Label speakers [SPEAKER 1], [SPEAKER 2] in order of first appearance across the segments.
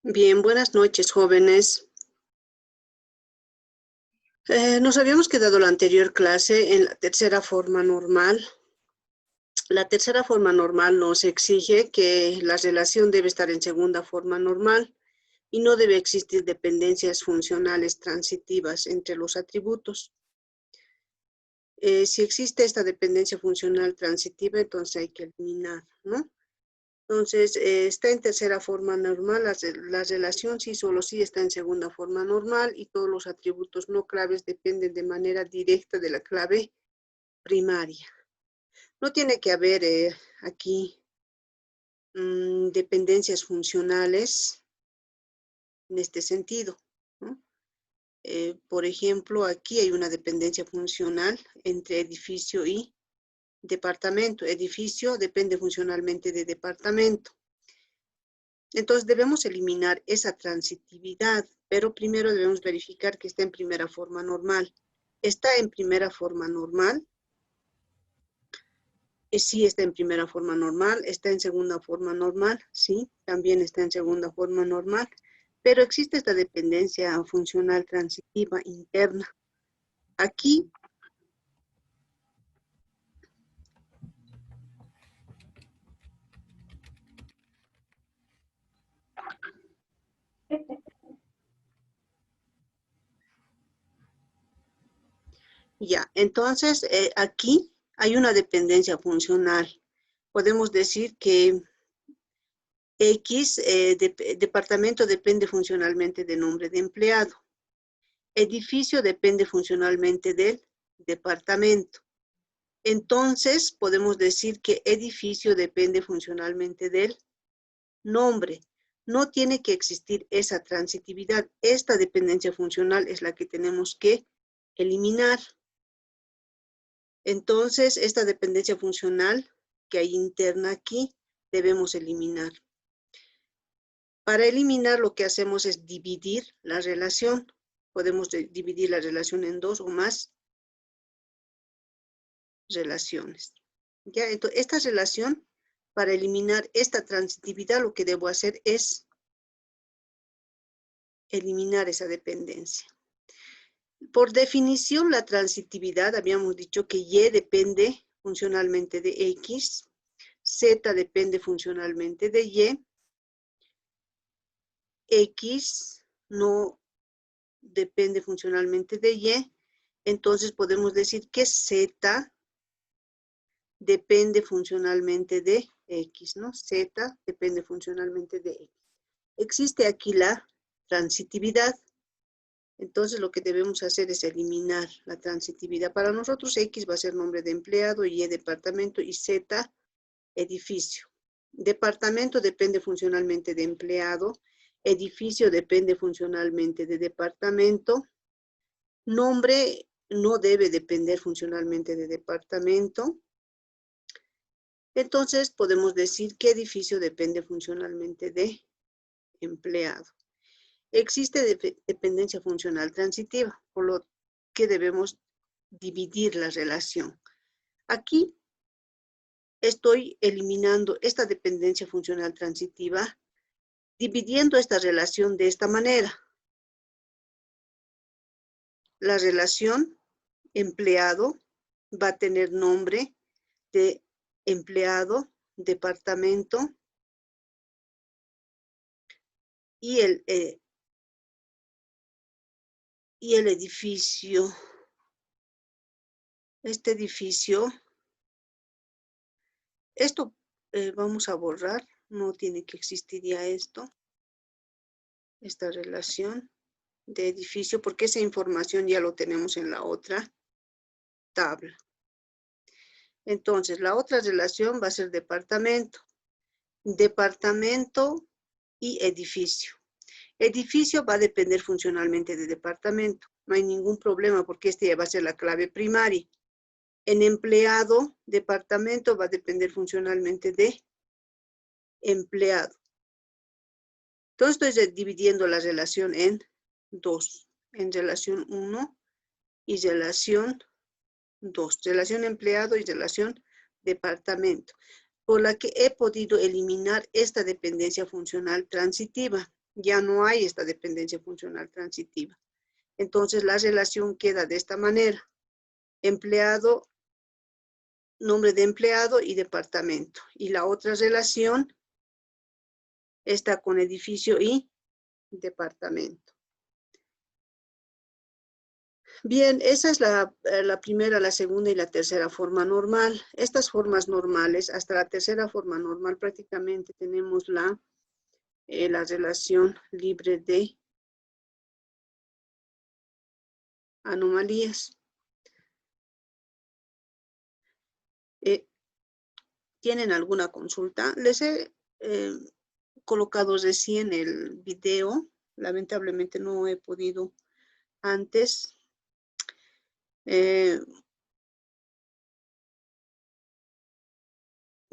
[SPEAKER 1] Bien, buenas noches, jóvenes. Nos habíamos quedado la anterior clase en la tercera forma normal. La tercera forma normal nos exige que la relación debe estar en segunda forma normal y no debe existir dependencias funcionales transitivas entre los atributos. Si existe esta dependencia funcional transitiva, entonces hay que eliminar, ¿no? Entonces, está en tercera forma normal, la relación sí solo sí está en segunda forma normal y todos los atributos no claves dependen de manera directa de la clave primaria. No tiene que haber aquí dependencias funcionales en este sentido, ¿no? Por ejemplo, aquí hay una dependencia funcional entre edificio y departamento. Edificio depende funcionalmente de departamento. Entonces debemos eliminar esa transitividad, pero primero debemos verificar que está en primera forma normal. ¿Está en primera forma normal? Sí, está en primera forma normal. ¿Está en segunda forma normal? Sí, también está en segunda forma normal. Pero existe esta dependencia funcional transitiva interna. Aquí ya, entonces aquí hay una dependencia funcional. Podemos decir que X, departamento depende funcionalmente del nombre de empleado. Edificio depende funcionalmente del departamento. Entonces, podemos decir que edificio depende funcionalmente del nombre. No tiene que existir esa transitividad. Esta dependencia funcional es la que tenemos que eliminar. Entonces, esta dependencia funcional que hay interna aquí, debemos eliminar. Para eliminar lo que hacemos es dividir la relación. Podemos dividir la relación en dos o más relaciones. ¿Ya? Entonces, esta relación, para eliminar esta transitividad, lo que debo hacer es eliminar esa dependencia. Por definición, la transitividad, habíamos dicho que Y depende funcionalmente de X, Z depende funcionalmente de Y, X no depende funcionalmente de Y, entonces podemos decir que Z depende funcionalmente de X, ¿no? Z depende funcionalmente de X. Existe aquí la transitividad, entonces lo que debemos hacer es eliminar la transitividad. Para nosotros X va a ser nombre de empleado, Y departamento y Z edificio. Departamento depende funcionalmente de empleado, edificio depende funcionalmente de departamento, nombre no debe depender funcionalmente de departamento. Entonces podemos decir que edificio depende funcionalmente de empleado. Existe dependencia funcional transitiva, por lo que debemos dividir la relación. Aquí estoy eliminando esta dependencia funcional transitiva, dividiendo esta relación de esta manera. La relación empleado va a tener nombre de empleado, departamento y el edificio. Este edificio, esto vamos a borrar, no tiene que existir ya esto, esta relación de edificio, porque esa información ya lo tenemos en la otra tabla. Entonces, la otra relación va a ser departamento. Departamento y edificio. Edificio va a depender funcionalmente de departamento. No hay ningún problema porque este ya va a ser la clave primaria. En empleado, departamento va a depender funcionalmente de empleado. Entonces estoy dividiendo la relación en dos, en relación 1 y relación 2, relación empleado y relación departamento, por la que he podido eliminar esta dependencia funcional transitiva. Ya no hay esta dependencia funcional transitiva. Entonces la relación queda de esta manera. Empleado, nombre de empleado y departamento. Y la otra relación está con edificio y departamento. Bien, esa es la primera, la segunda y la tercera forma normal. Estas formas normales, hasta la tercera forma normal prácticamente tenemos la relación libre de anomalías. ¿Tienen alguna consulta? Les he colocado recién el video. Lamentablemente no he podido antes.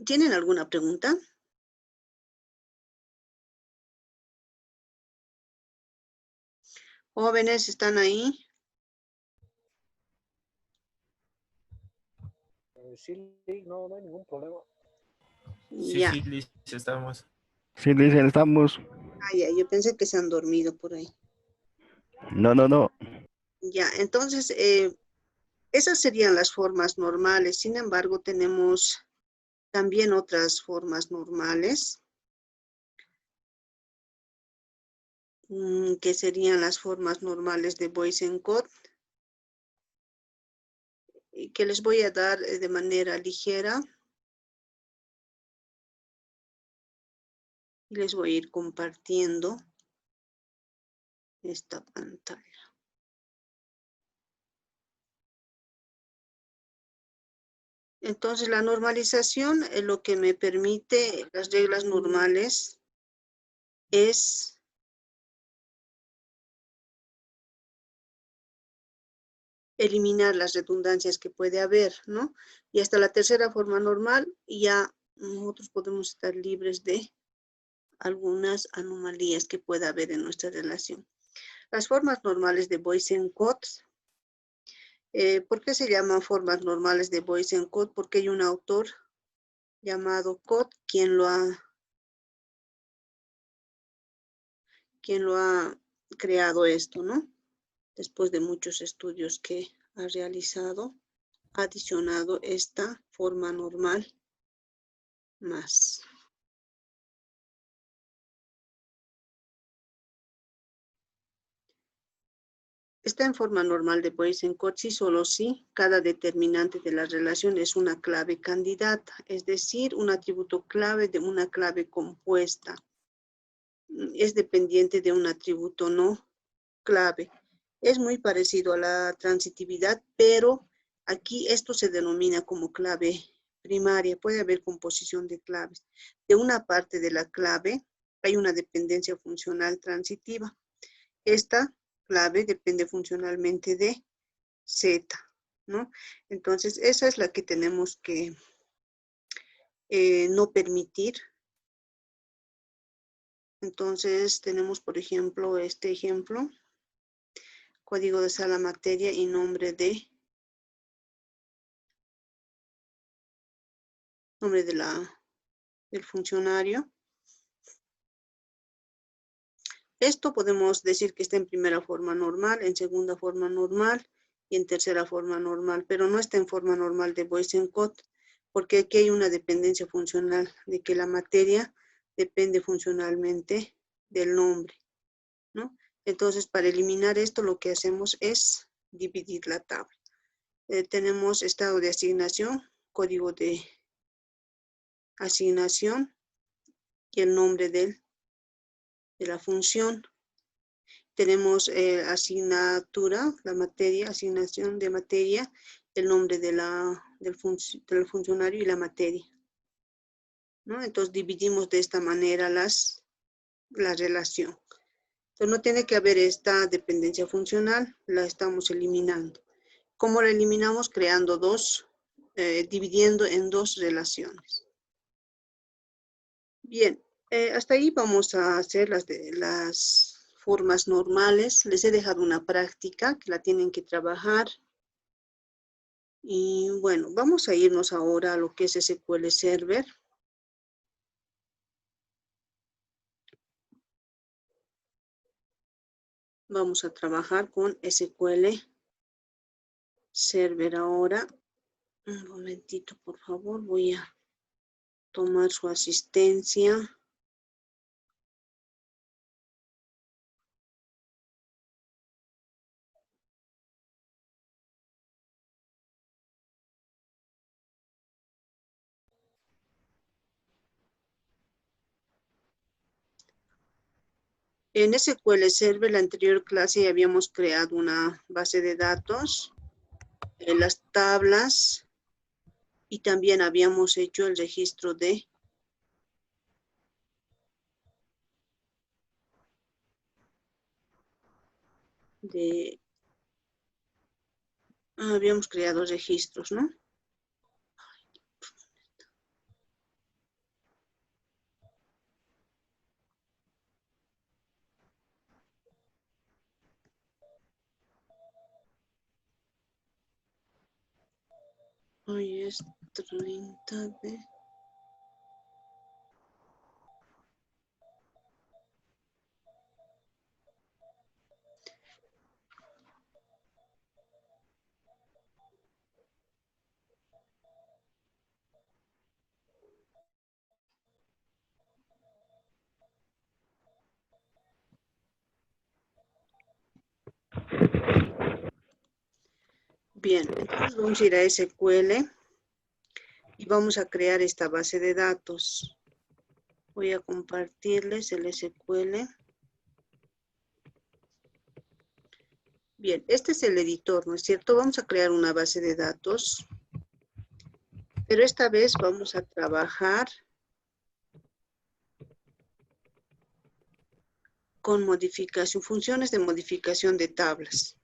[SPEAKER 1] ¿Tienen alguna pregunta? Jóvenes, ¿están ahí?
[SPEAKER 2] Sí, no hay ningún problema.
[SPEAKER 3] Sí,
[SPEAKER 1] Ya.
[SPEAKER 3] sí, Liz, estamos.
[SPEAKER 4] Sí, dicen, estamos.
[SPEAKER 1] Ah, ya, yo pensé que se han dormido por ahí.
[SPEAKER 4] No.
[SPEAKER 1] Ya, entonces, esas serían las formas normales. Sin embargo, tenemos también otras formas normales, que serían las formas normales de Boysen-Codd, y que les voy a dar de manera ligera. Y les voy a ir compartiendo esta pantalla. Entonces, la normalización, lo que me permite, las reglas normales, es eliminar las redundancias que puede haber, ¿no? Y hasta la tercera forma normal, ya nosotros podemos estar libres de algunas anomalías que pueda haber en nuestra relación. Las formas normales de Boysen-Codd. ¿Por qué se llaman formas normales de Boysen-Codd? Porque hay un autor llamado Codd quien lo ha creado esto, ¿no? Después de muchos estudios que ha realizado, ha adicionado esta forma normal más. Está en forma normal de Boysen-Codd si solo si cada determinante de la relación es una clave candidata, es decir, un atributo clave de una clave compuesta. Es dependiente de un atributo no clave. Es muy parecido a la transitividad, pero aquí esto se denomina como clave primaria. Puede haber composición de claves. De una parte de la clave hay una dependencia funcional transitiva. Esta clave depende funcionalmente de Z, ¿no? Entonces, esa es la que tenemos que no permitir. Entonces, tenemos, por ejemplo, este ejemplo. Código de sala materia y nombre del funcionario. Esto podemos decir que está en primera forma normal, en segunda forma normal y en tercera forma normal, pero no está en forma normal de Boysen-Codd, porque aquí hay una dependencia funcional de que la materia depende funcionalmente del nombre, ¿no? Entonces, para eliminar esto, lo que hacemos es dividir la tabla. Tenemos estado de asignación, código de asignación y el nombre de la función. Tenemos asignatura, la materia, asignación de materia, el nombre del funcionario y la materia, ¿no? Entonces dividimos de esta manera la relación. Entonces no tiene que haber esta dependencia funcional, la estamos eliminando. ¿Cómo la eliminamos? Creando dividiendo en dos relaciones. Bien, Hasta ahí vamos a hacer las formas normales. Les he dejado una práctica que la tienen que trabajar. Y bueno, vamos a irnos ahora a lo que es SQL Server. Vamos a trabajar con SQL Server ahora. Un momentito, por favor. Voy a tomar su asistencia. En SQL Server, la anterior clase ya habíamos creado una base de datos, las tablas, y también habíamos hecho el registro habíamos creado registros, ¿no? Hoy es 30 de... Bien, entonces vamos a ir a SQL y vamos a crear esta base de datos. Voy a compartirles el SQL. Bien, este es el editor, ¿no es cierto? Vamos a crear una base de datos, pero esta vez vamos a trabajar con modificación, funciones de modificación de tablas.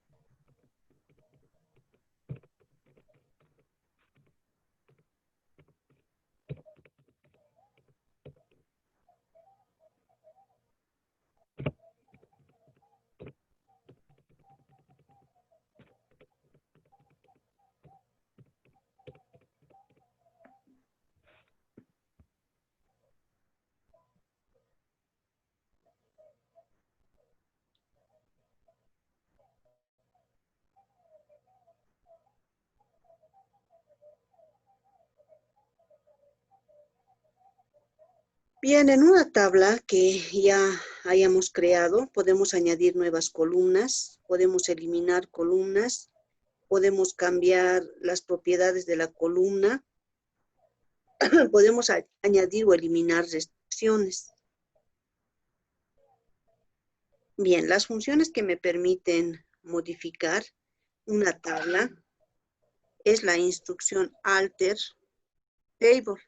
[SPEAKER 1] Bien, en una tabla que ya hayamos creado, podemos añadir nuevas columnas, podemos eliminar columnas, podemos cambiar las propiedades de la columna, podemos añadir o eliminar restricciones. Bien, las funciones que me permiten modificar una tabla es la instrucción alter table,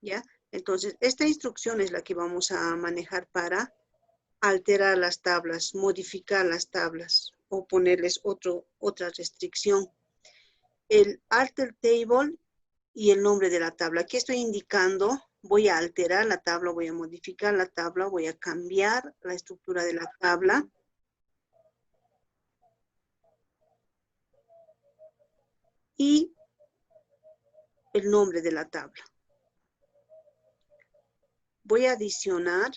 [SPEAKER 1] ¿ya? Entonces, esta instrucción es la que vamos a manejar para alterar las tablas, modificar las tablas o ponerles otra restricción. El alter table y el nombre de la tabla. Aquí estoy indicando, voy a alterar la tabla, voy a modificar la tabla, voy a cambiar la estructura de la tabla. Y el nombre de la tabla. Voy a adicionar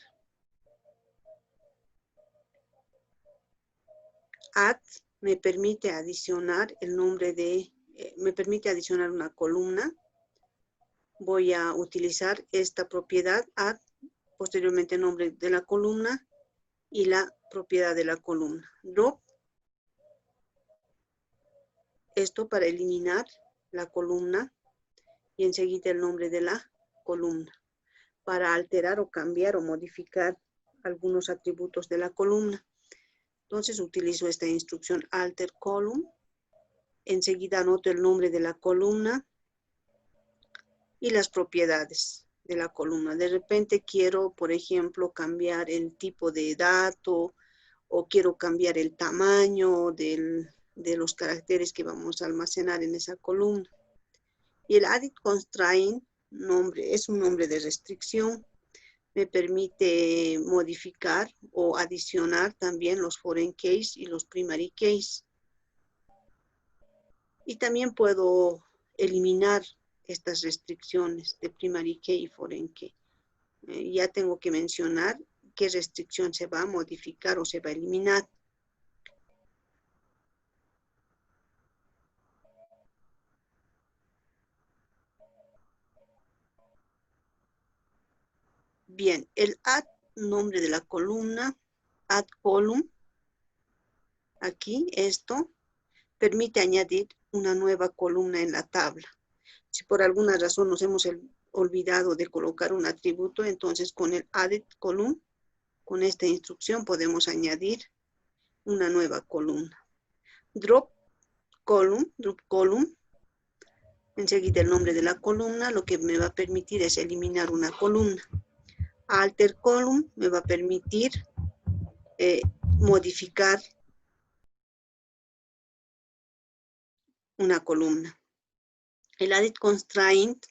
[SPEAKER 1] add, me permite adicionar el nombre de, me permite adicionar una columna. Voy a utilizar esta propiedad add, posteriormente el nombre de la columna y la propiedad de la columna. Drop, esto para eliminar la columna y enseguida el nombre de la columna. Para alterar o cambiar o modificar algunos atributos de la columna. Entonces utilizo esta instrucción alter column. Enseguida anoto el nombre de la columna y las propiedades de la columna. De repente quiero, por ejemplo, cambiar el tipo de dato o quiero cambiar el tamaño de los caracteres que vamos a almacenar en esa columna. Y el added constraint nombre, es un nombre de restricción. me permite modificar o adicionar también los foreign case y los primary case. Y también puedo eliminar estas restricciones de primary key y foreign key. Ya tengo que mencionar qué restricción se va a modificar o se va a eliminar. Bien, el add nombre de la columna, add column, aquí esto permite añadir una nueva columna en la tabla. Si por alguna razón nos hemos olvidado de colocar un atributo, entonces con el added column, con esta instrucción podemos añadir una nueva columna. Drop column, enseguida el nombre de la columna, lo que me va a permitir es eliminar una columna. Alter column me va a permitir modificar una columna. El added constraint,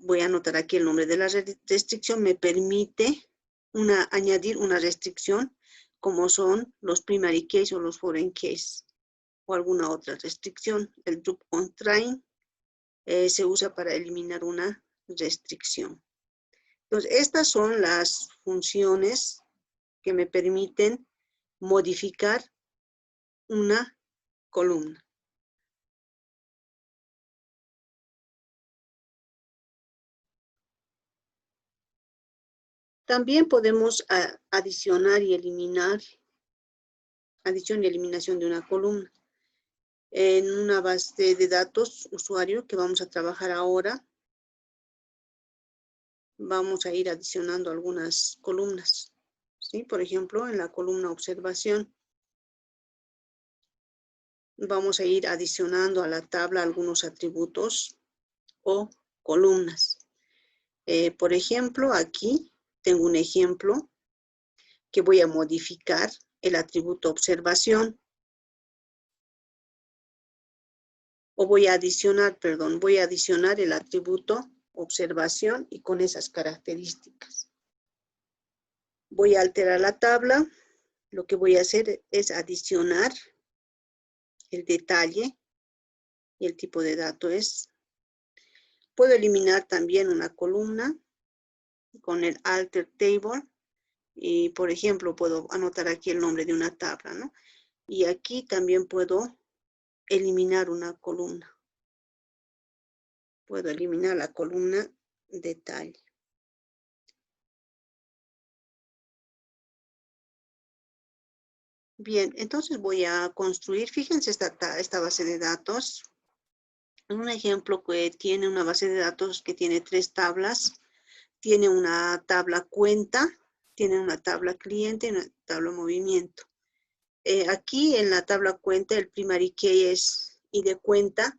[SPEAKER 1] voy a anotar aquí el nombre de la restricción, me permite añadir una restricción como son los primary case o los foreign case o alguna otra restricción. El drop constraint se usa para eliminar una restricción. Entonces, estas son las funciones que me permiten modificar una columna. También podemos adicionar y eliminar, adición y eliminación de una columna. En una base de datos usuario que vamos a trabajar ahora, vamos a ir adicionando algunas columnas. ¿Sí? Por ejemplo, en la columna observación, vamos a ir adicionando a la tabla algunos atributos o columnas. Por ejemplo, aquí tengo un ejemplo que voy a modificar el atributo observación. O voy a adicionar el atributo observación y con esas características. Voy a alterar la tabla. Lo que voy a hacer es adicionar el detalle y el tipo de dato es. Puedo eliminar también una columna con el alter table. Y, por ejemplo, puedo anotar aquí el nombre de una tabla, ¿no? Y aquí también puedo eliminar una columna. Puedo eliminar la columna detalle. Bien, entonces voy a construir, fíjense esta base de datos. Un ejemplo que tiene una base de datos que tiene 3 tablas. Tiene una tabla cuenta, tiene una tabla cliente y una tabla movimiento. Aquí en la tabla cuenta el primary key es ID cuenta.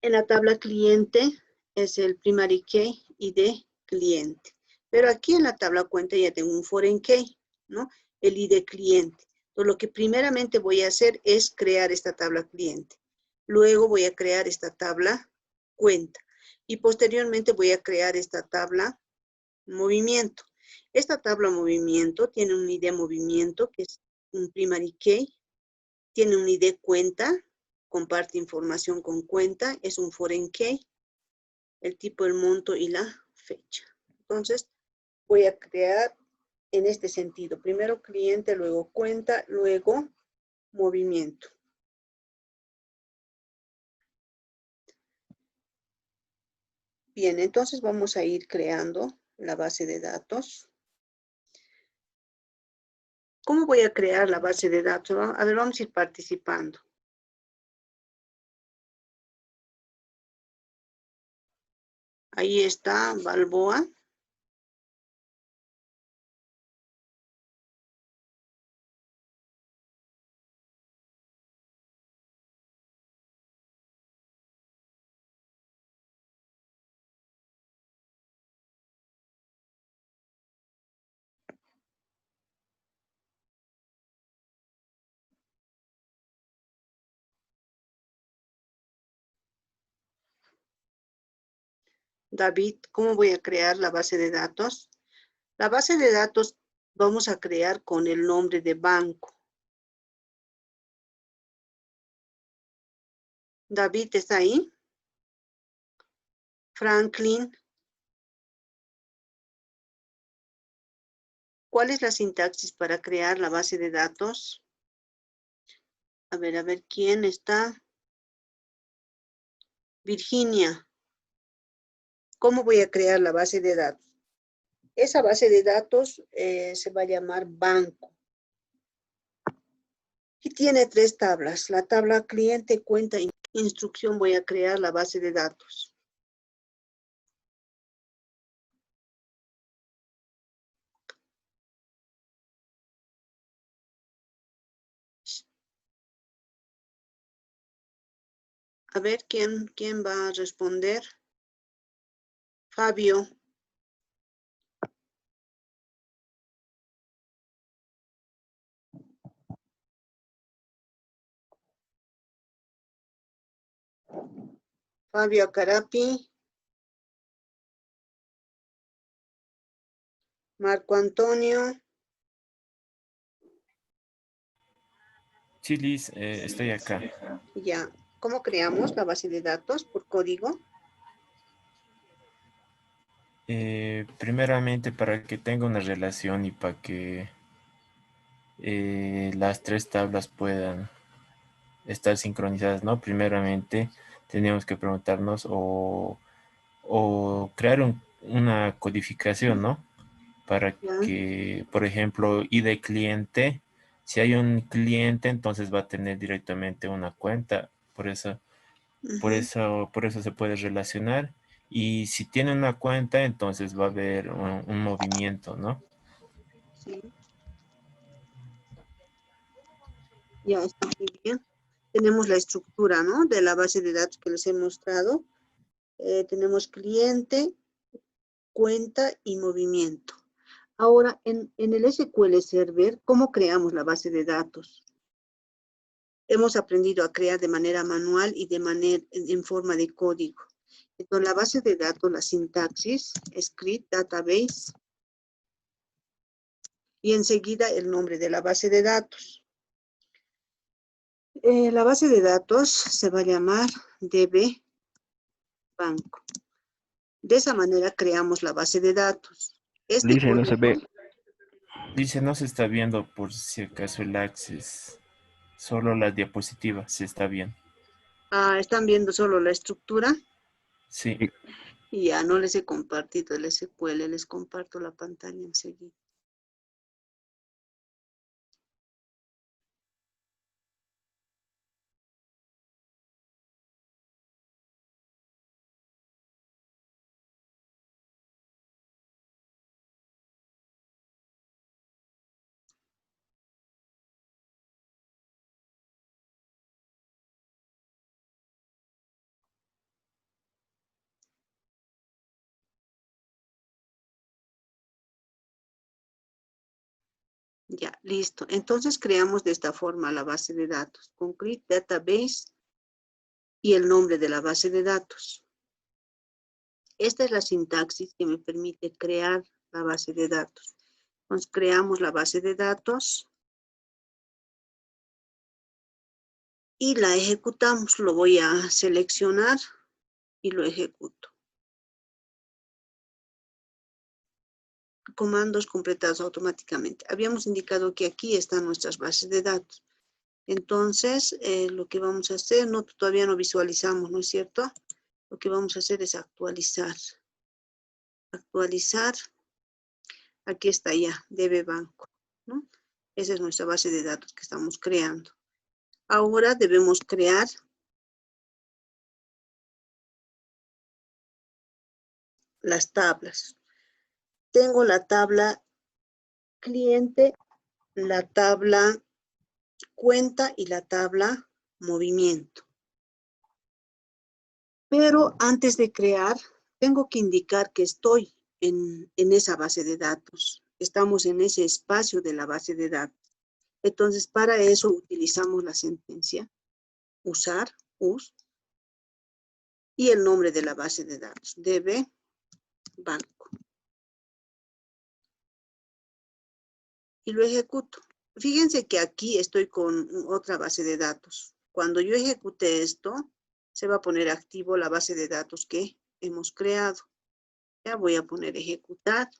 [SPEAKER 1] En la tabla cliente es el primary key ID cliente. Pero aquí en la tabla cuenta ya tengo un foreign key, ¿no? El ID cliente. Entonces, lo que primeramente voy a hacer es crear esta tabla cliente. Luego voy a crear esta tabla cuenta. Y posteriormente voy a crear esta tabla movimiento. Esta tabla movimiento tiene un ID movimiento, que es un primary key. Tiene un ID cuenta, comparte información con cuenta, es un foreign key. El tipo, el monto y la fecha. Entonces, voy a crear en este sentido. Primero cliente, luego cuenta, luego movimiento. Bien, entonces vamos a ir creando la base de datos. ¿Cómo voy a crear la base de datos? A ver, vamos a ir participando. Ahí está Balboa. David, ¿cómo voy a crear la base de datos? La base de datos vamos a crear con el nombre de banco. David, ¿está ahí? Franklin. ¿Cuál es la sintaxis para crear la base de datos? A ver, ¿quién está? Virginia. ¿Cómo voy a crear la base de datos? Esa base de datos se va a llamar banco. Y tiene 3 tablas. La tabla cliente, cuenta y instrucción. Voy a crear la base de datos. A ver, ¿quién va a responder? Fabio. Fabio Carapi. Marco Antonio.
[SPEAKER 3] Sí, Liz, estoy acá.
[SPEAKER 1] Ya. ¿Cómo creamos la base de datos? ¿Por código?
[SPEAKER 3] Primeramente, para que tenga una relación y para que las 3 tablas puedan estar sincronizadas, ¿no? Primeramente, teníamos que preguntarnos o crear una codificación, ¿no? Para
[SPEAKER 1] Ya.
[SPEAKER 3] que, por ejemplo, ID cliente, si hay un cliente, entonces va a tener directamente una cuenta,
[SPEAKER 1] Ujú,
[SPEAKER 3] por eso se puede relacionar. Y si tiene una cuenta, entonces va a haber un movimiento, ¿no?
[SPEAKER 1] sí. Ya está muy bien. Tenemos la estructura, ¿no? De la base de datos que les he mostrado. Tenemos cliente, cuenta y movimiento. Ahora, en el SQL Server, ¿cómo creamos la base de datos? Hemos aprendido a crear de manera manual y en forma de código. Entonces, la base de datos, la sintaxis, script, database, y enseguida el nombre de la base de datos. La base de datos se va a llamar DB Banco. De esa manera creamos la base de datos. Este
[SPEAKER 4] Lice, no se
[SPEAKER 1] código,
[SPEAKER 4] ve.
[SPEAKER 3] Dice, no se está viendo por si acaso el access, solo la diapositiva se está bien.
[SPEAKER 1] están viendo solo la estructura
[SPEAKER 3] Sí,
[SPEAKER 4] Sí.
[SPEAKER 1] y ya no les he compartido el SQL, les comparto la pantalla enseguida. Ya, listo. Entonces creamos de esta forma la base de datos. Concrete Database y el nombre de la base de datos. Esta es la sintaxis que me permite crear la base de datos. Entonces creamos la base de datos y la ejecutamos. Lo voy a seleccionar y lo ejecuto. Comandos completados automáticamente. Habíamos indicado que aquí están nuestras bases de datos. Entonces, lo que vamos a hacer, todavía no visualizamos, ¿no es cierto? Lo que vamos a hacer es actualizar. Actualizar. Aquí está ya, DB Banco, ¿no? Esa es nuestra base de datos que estamos creando. Ahora debemos crear las tablas. Tengo la tabla cliente, la tabla cuenta y la tabla movimiento. Pero antes de crear, tengo que indicar que estoy en esa base de datos. Estamos en ese espacio de la base de datos. Entonces, para eso utilizamos la sentencia usar, us, y el nombre de la base de datos, DB banco. Y lo ejecuto. Fíjense que aquí estoy con otra base de datos. Cuando yo ejecute esto, se va a poner activo la base de datos que hemos creado. Ya voy a poner ejecutar.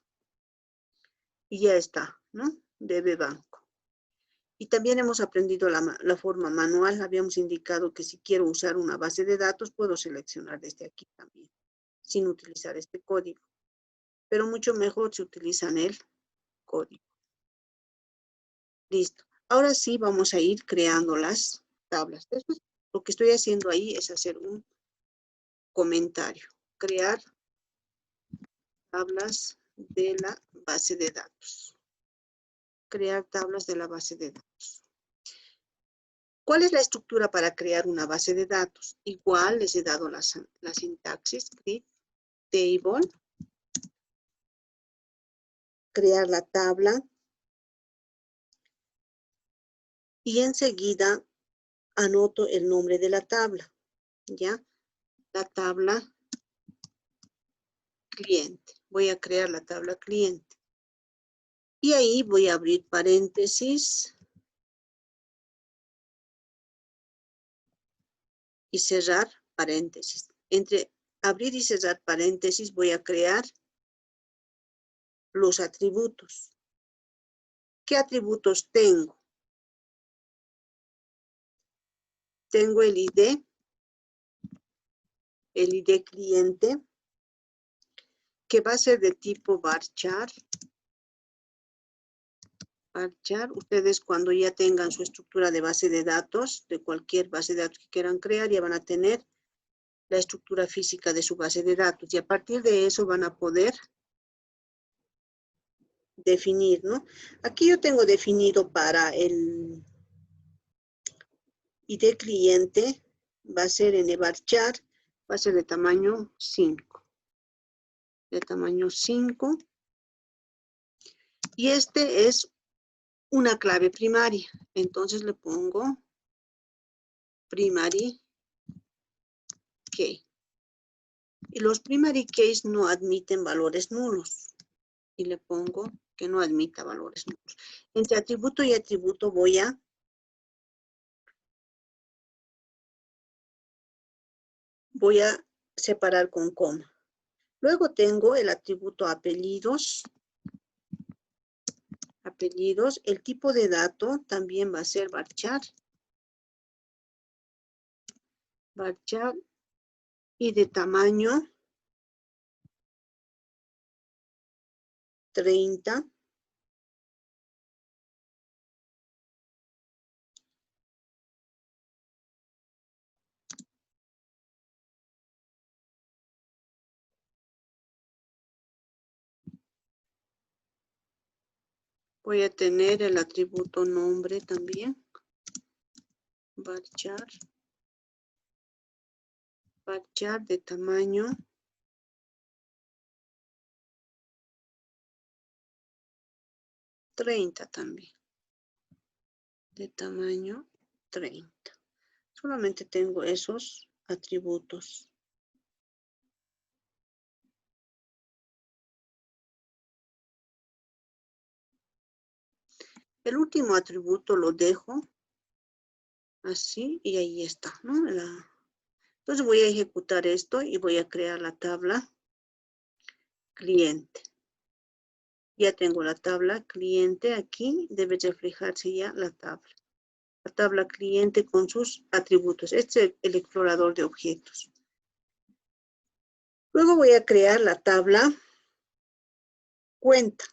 [SPEAKER 1] Y ya está, ¿no? DB banco. Y también hemos aprendido la forma manual. Habíamos indicado que si quiero usar una base de datos, puedo seleccionar desde aquí también, sin utilizar este código. Pero mucho mejor si utilizan el código. Listo. Ahora sí vamos a ir creando las tablas. Después, lo que estoy haciendo ahí es hacer un comentario. Crear tablas de la base de datos. Crear tablas de la base de datos. ¿Cuál es la estructura para crear una base de datos? Igual les he dado la sintaxis, create table, crear la tabla y enseguida anoto el nombre de la tabla, ¿ya? La tabla cliente. Voy a crear la tabla cliente. Y ahí voy a abrir paréntesis y cerrar paréntesis. Entre abrir y cerrar paréntesis voy a crear los atributos. ¿Qué atributos tengo? Tengo el ID cliente, que va a ser de tipo varchar. Varchar, ustedes cuando ya tengan su estructura de base de datos, de cualquier base de datos que quieran crear, ya van a tener la estructura física de su base de datos. Y a partir de eso van a poder definir, ¿no? Aquí yo tengo definido para el ID cliente, va a ser en varchar, va a ser de tamaño 5. De tamaño 5. Y este es una clave primaria. Entonces le pongo primary key. Y los primary keys no admiten valores nulos. Y le pongo que no admita valores nulos. Entre atributo y atributo voy a separar con coma. Luego tengo el atributo apellidos. Apellidos. El tipo de dato también va a ser varchar. Varchar. Y de tamaño 30. Voy a tener el atributo nombre también. Varchar. Varchar de tamaño 30 también. De tamaño 30. Solamente tengo esos atributos. El último atributo lo dejo así y ahí está, ¿no? Entonces voy a ejecutar esto y voy a crear la tabla cliente. Ya tengo la tabla cliente aquí, debe reflejarse ya la tabla. La tabla cliente con sus atributos. Este es el explorador de objetos. Luego voy a crear la tabla cuenta.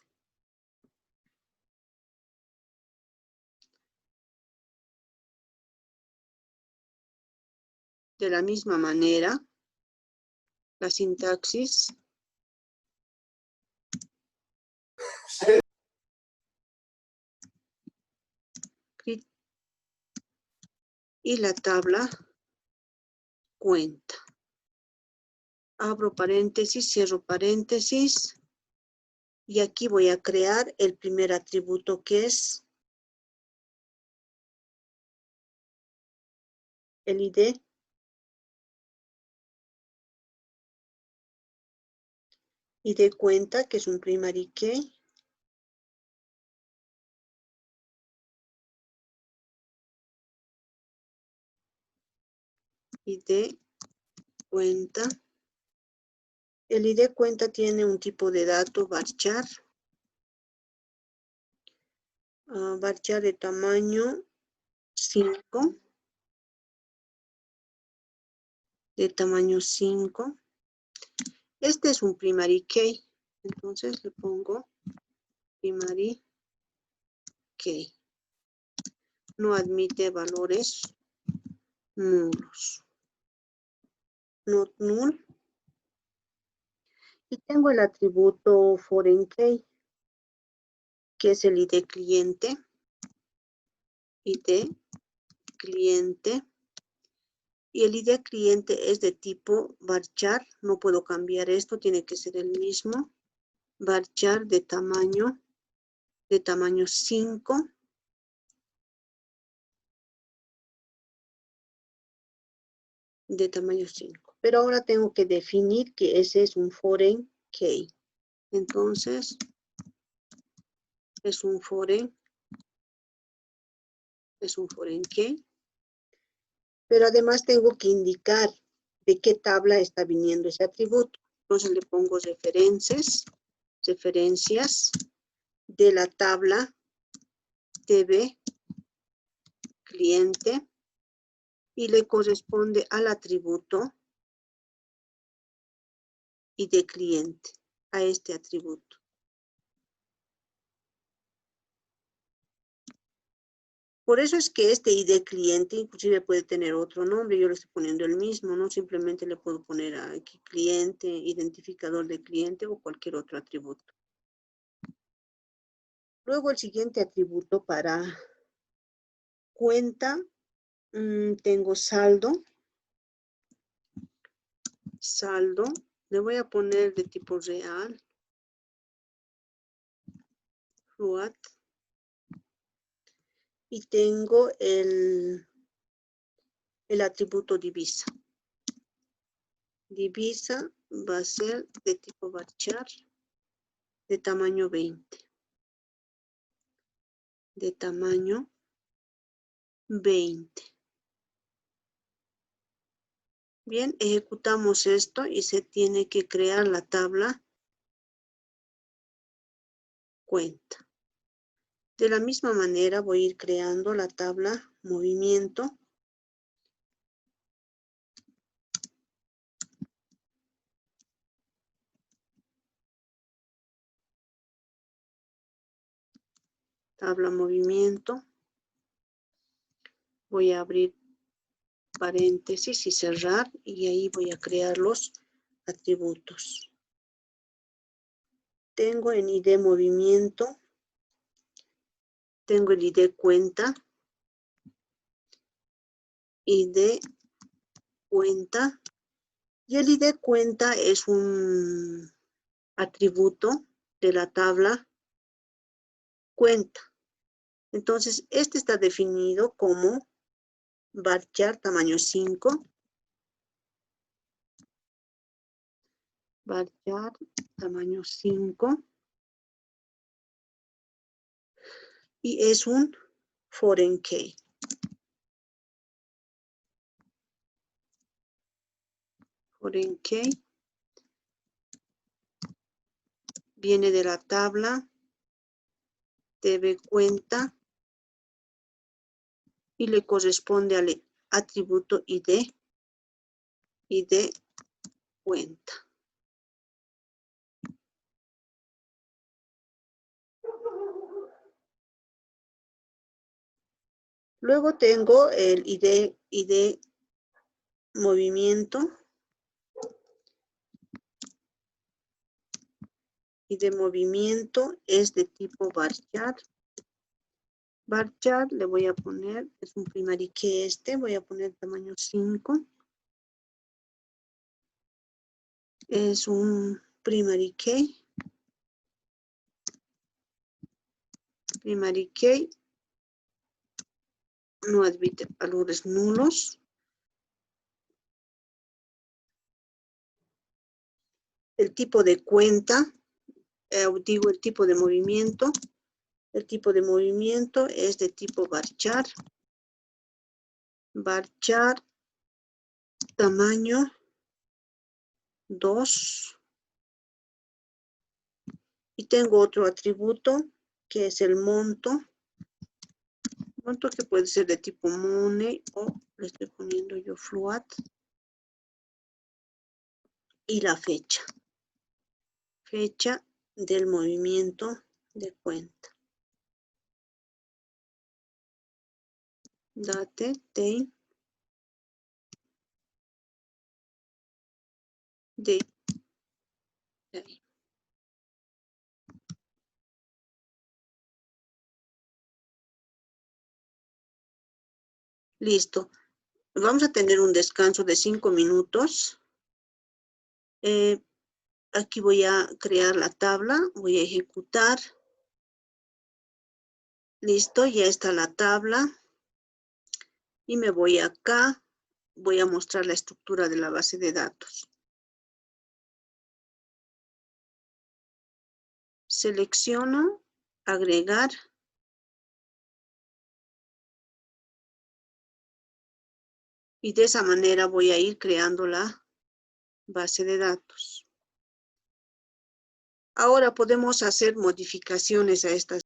[SPEAKER 1] De la misma manera, la sintaxis y la tabla cuenta. Abro paréntesis, cierro paréntesis. Y aquí voy a crear el primer atributo que es el ID. y de cuenta, que es un primary key. Y de cuenta. El ID cuenta tiene un tipo de dato varchar. Varchar de tamaño 5. De tamaño 5. Este es un primary key. Entonces le pongo primary key. No admite valores nulos. Not null. Y tengo el atributo foreign key, que es el ID cliente. ID cliente. Y el ID cliente es de tipo varchar. No puedo cambiar esto, tiene que ser el mismo. Varchar de tamaño 5. De tamaño 5. Pero ahora tengo que definir que ese es un foreign key. Entonces, es un foreign key. Pero además tengo que indicar de qué tabla está viniendo ese atributo. Entonces le pongo referencias de la tabla DB cliente y le corresponde al atributo ID cliente, a este atributo. Por eso es que este ID cliente inclusive puede tener otro nombre. Yo le estoy poniendo el mismo, no simplemente le puedo poner aquí cliente, identificador de cliente o cualquier otro atributo. Luego el siguiente atributo para cuenta, tengo saldo. Saldo, le voy a poner de tipo real. Float. Y tengo el atributo divisa. Divisa va a ser de tipo varchar de tamaño 20. De tamaño 20. Bien, ejecutamos esto y se tiene que crear la tabla cuenta. De la misma manera voy a ir creando la tabla movimiento. Tabla movimiento. Voy a abrir paréntesis y cerrar y ahí voy a crear los atributos. Tengo en ID movimiento. Tengo el ID cuenta. ID cuenta. Y el ID cuenta es un atributo de la tabla cuenta. Entonces, este está definido como varchar tamaño 5. Varchar tamaño 5. Y es un foreign key. Foreign key. Viene de la tabla DB cuenta. Y le corresponde al atributo ID. ID cuenta. Luego tengo el ID movimiento. ID movimiento es de tipo varchar. Varchar le voy a poner, es un primary key voy a poner tamaño 5. Es un primary key. Primary key no admite valores nulos. el tipo de cuenta, digo el tipo de movimiento. El tipo de movimiento es de tipo varchar. Varchar, tamaño 2. Y tengo otro atributo que es el monto. Monto que puede ser de tipo money o le estoy poniendo yo float. Y la fecha. Fecha del movimiento de cuenta. Date, time, date, time. Listo. Vamos a tener un descanso de 5 minutos. Aquí voy a crear la tabla. Voy a ejecutar. Listo, ya está la tabla. Y me voy acá. Voy a mostrar la estructura de la base de datos. Selecciono, agregar. Y de esa manera voy a ir creando la base de datos. Ahora podemos hacer modificaciones a estas